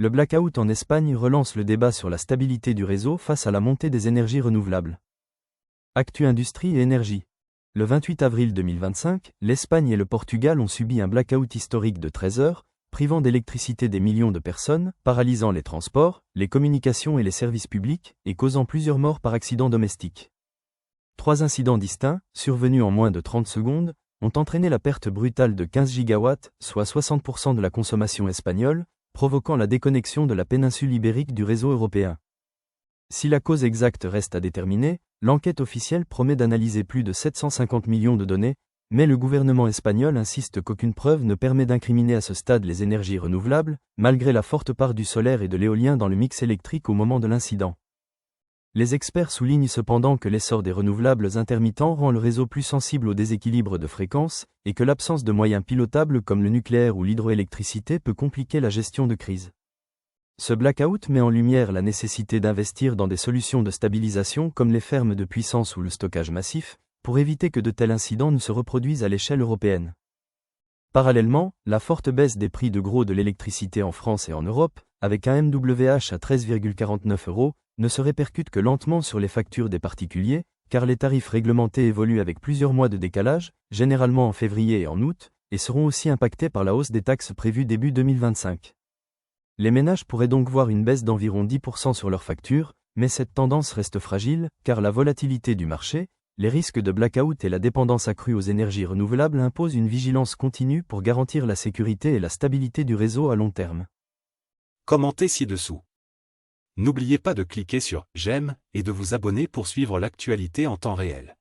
Le blackout en Espagne relance le débat sur la stabilité du réseau face à la montée des énergies renouvelables. Actu Industrie et Énergie. Le 28 avril 2025, l'Espagne et le Portugal ont subi un blackout historique de 13 heures, privant d'électricité des millions de personnes, paralysant les transports, les communications et les services publics, et causant plusieurs morts par accidents domestiques. 3 incidents distincts, survenus en moins de 30 secondes, ont entraîné la perte brutale de 15 gigawatts, soit 60% de la consommation espagnole, provoquant la déconnexion de la péninsule ibérique du réseau européen. Si la cause exacte reste à déterminer, l'enquête officielle promet d'analyser plus de 750 millions de données, mais le gouvernement espagnol insiste qu'aucune preuve ne permet d'incriminer à ce stade les énergies renouvelables, malgré la forte part du solaire et de l'éolien dans le mix électrique au moment de l'incident. Les experts soulignent cependant que l'essor des renouvelables intermittents rend le réseau plus sensible au déséquilibre de fréquences, et que l'absence de moyens pilotables comme le nucléaire ou l'hydroélectricité peut compliquer la gestion de crise. Ce blackout met en lumière la nécessité d'investir dans des solutions de stabilisation comme les fermes de puissance ou le stockage massif, pour éviter que de tels incidents ne se reproduisent à l'échelle européenne. Parallèlement, la forte baisse des prix de gros de l'électricité en France et en Europe, avec un MWh à 13,49 €, ne se répercute que lentement sur les factures des particuliers, car les tarifs réglementés évoluent avec plusieurs mois de décalage, généralement en février et en août, et seront aussi impactés par la hausse des taxes prévues début 2025. Les ménages pourraient donc voir une baisse d'environ 10% sur leurs factures, mais cette tendance reste fragile, car la volatilité du marché, les risques de blackout et la dépendance accrue aux énergies renouvelables imposent une vigilance continue pour garantir la sécurité et la stabilité du réseau à long terme. Commentez ci-dessous. N'oubliez pas de cliquer sur « J'aime » et de vous abonner pour suivre l'actualité en temps réel.